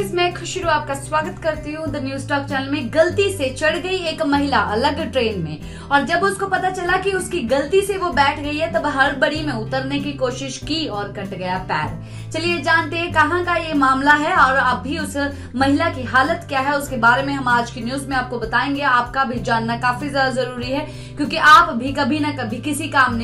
Guys, मैं खुशरू आपका स्वागत करती हूँ द न्यूज टॉक चैनल में। गलती से चढ़ गई एक महिला अलग ट्रेन में और जब उसको पता चला कि उसकी गलती से वो बैठ गई है तब हड़बड़ी में उतरने की कोशिश की और कट गया पैर। चलिए जानते हैं कहाँ का ये मामला है और अभी उस महिला की हालत क्या है, उसके बारे में हम आज की न्यूज में आपको बताएंगे। आपका भी जानना काफी ज्यादा जरूरी है क्योंकि आप भी कभी ना कभी किसी काम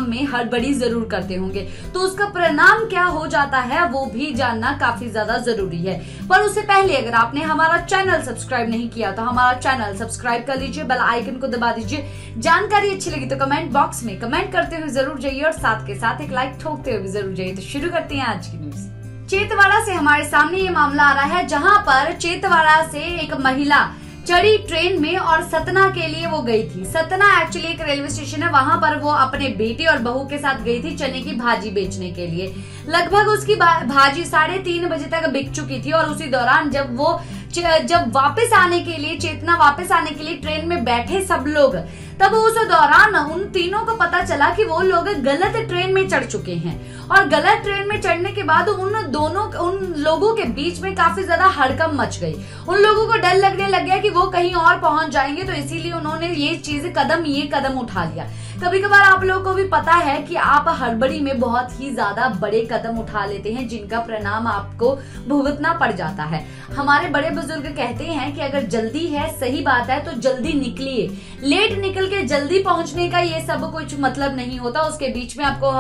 में हड़बड़ी जरूर करते होंगे, तो उसका परिणाम क्या हो जाता है वो भी जानना काफी ज्यादा जरूरी है। पर उससे पहले अगर आपने हमारा चैनल सब्सक्राइब नहीं किया तो हमारा चैनल सब्सक्राइब कर लीजिए, बेल आइकन को दबा दीजिए। जानकारी अच्छी लगी तो कमेंट बॉक्स में कमेंट करते हुए जरूर जाइए और साथ के साथ एक लाइक ठोकते हुए जरूर जाइए। तो शुरू करते हैं आज की न्यूज। चेतवाड़ा से हमारे सामने ये मामला आ रहा है जहां पर चेतवाड़ा से एक महिला चढ़ी ट्रेन में और सतना के लिए वो गई थी। सतना एक्चुअली एक रेलवे स्टेशन है, वहां पर वो अपने बेटे और बहू के साथ गई थी चने की भाजी बेचने के लिए। लगभग उसकी भाजी 3:30 बजे तक बिक चुकी थी और उसी दौरान जब वापस आने के लिए चेतना वापस आने के लिए ट्रेन में बैठे सब लोग, तब उस दौरान उन तीनों को पता चला कि वो लोग गलत ट्रेन में चढ़ चुके हैं और गलत ट्रेन में चढ़ने के बाद उन लोगों के बीच में काफी ज्यादा हड़कंप मच गई। उन लोगों को डर लगने लग गया कि वो कहीं और पहुंच जाएंगे, तो इसीलिए उन्होंने ये कदम उठा लिया। कभी कभार आप लोगों को भी पता है कि आप हड़बड़ी में बहुत ही ज्यादा बड़े कदम उठा लेते हैं जिनका परिणाम आपको भुगतना पड़ जाता है। हमारे बड़े बुजुर्ग कहते हैं कि अगर जल्दी है, सही बात है, तो जल्दी निकलिए। लेट निकल के जल्दी पहुंचने का ये सब कुछ मतलब नहीं होता। उसके बीच में आपको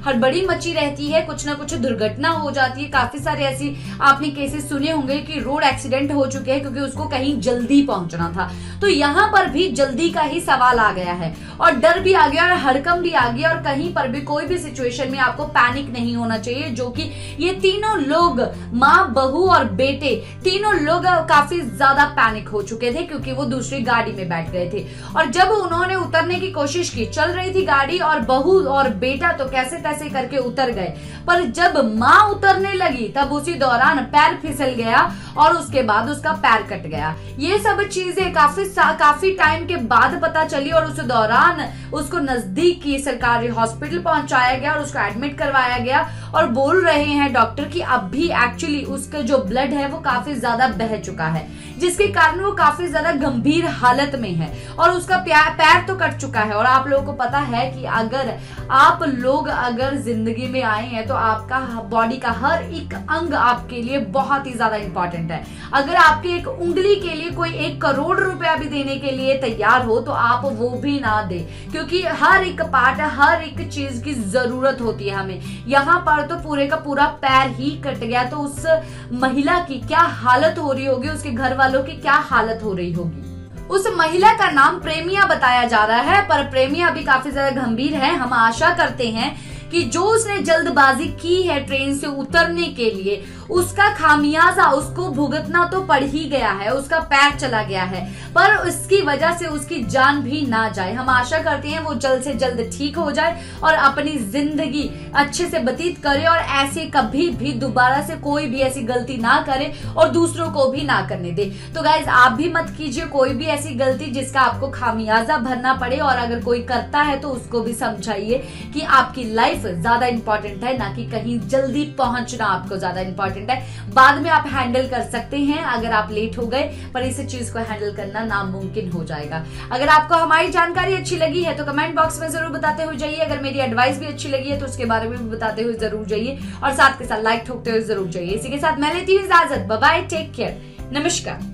हड़बड़ी मची रहती है, कुछ ना कुछ दुर्घटना हो जाती है। काफी सारे ऐसी आपने केसेस सुने होंगे कि रोड एक्सीडेंट हो चुके हैं क्योंकि उसको कहीं जल्दी पहुंचना था। तो यहाँ पर भी जल्दी का ही सवाल आ गया है और डर भी आ गया और हड़कंप भी आ गया और कहीं पर भी कोई भी सिचुएशन में आपको पैनिक नहीं होना चाहिए। जो कि ये तीनों लोग, माँ, बहू और बेटे, तीनों लोग काफी ज्यादा पैनिक हो चुके थे क्योंकि वो दूसरी गाड़ी में बैठ गए थे और जब उन्होंने उतरने की कोशिश की, चल रही थी गाड़ी और बहू और बेटा तो कैसे तैसे करके उतर गए, पर जब माँ उतरने लगी तब उसी दौरान पैर फिसल गया और उसके बाद उसका पैर कट गया। ये सब चीजें काफी टाइम के बाद पता चली और उस दौरान उसको नजदीक की सरकारी हॉस्पिटल पहुंचाया गया और उसको एडमिट करवाया गया और बोल रहे हैं डॉक्टर कि अब भी एक्चुअली उसका जो ब्लड है वो काफी ज्यादा बह चुका है, जिसके कारण वो काफी ज्यादा गंभीर हालत में है और उसका पैर तो कट चुका है। और आप लोगों को पता है कि अगर जिंदगी में आए हैं तो आपका बॉडी का हर एक अंग आपके लिए बहुत ही ज्यादा इंपॉर्टेंट है। अगर आपके एक उंगली के लिए कोई 1 करोड़ रुपया भी देने के लिए तैयार हो तो आप वो भी ना दे, क्योंकि हर एक पार्ट, हर एक चीज की जरूरत होती है हमें। यहाँ पर तो पूरे का पूरा पैर ही कट गया, तो उस महिला की क्या हालत हो रही होगी, उसके घर वालों की क्या हालत हो रही होगी। उस महिला का नाम प्रेमिया बताया जा रहा है, पर प्रेमिया भी काफी ज्यादा गंभीर है। हम आशा करते हैं कि जो उसने जल्दबाजी की है ट्रेन से उतरने के लिए, उसका खामियाजा उसको भुगतना तो पड़ ही गया है। उसका पैर चला गया है पर उसकी वजह से उसकी जान भी ना जाए। हम आशा करते हैं वो जल्द से जल्द ठीक हो जाए और अपनी जिंदगी अच्छे से व्यतीत करे और ऐसे कभी भी दोबारा से कोई भी ऐसी गलती ना करे और दूसरों को भी ना करने दे। तो गाइज, आप भी मत कीजिए कोई भी ऐसी गलती जिसका आपको खामियाजा भरना पड़े, और अगर कोई करता है तो उसको भी समझाइए कि आपकी लाइफ ज्यादा इंपॉर्टेंट है, ना कि कहीं जल्दी पहुंचना आपको ज्यादा इंपॉर्टेंट है। बाद में आप हैंडल कर सकते हैं अगर आप लेट हो गए, पर इस चीज को हैंडल करना नामुमकिन हो जाएगा। अगर आपको हमारी जानकारी अच्छी लगी है तो कमेंट बॉक्स में जरूर बताते हुए जाइए। अगर मेरी एडवाइस भी अच्छी लगी है तो उसके बारे में भी बताते हुए जरूर जाइए और साथ के साथ लाइक ठोकते हुए जरूर जाइए। इसी के साथ मैं लेती हूँ इजाजत। बाय बाय, टेक केयर, नमस्कार।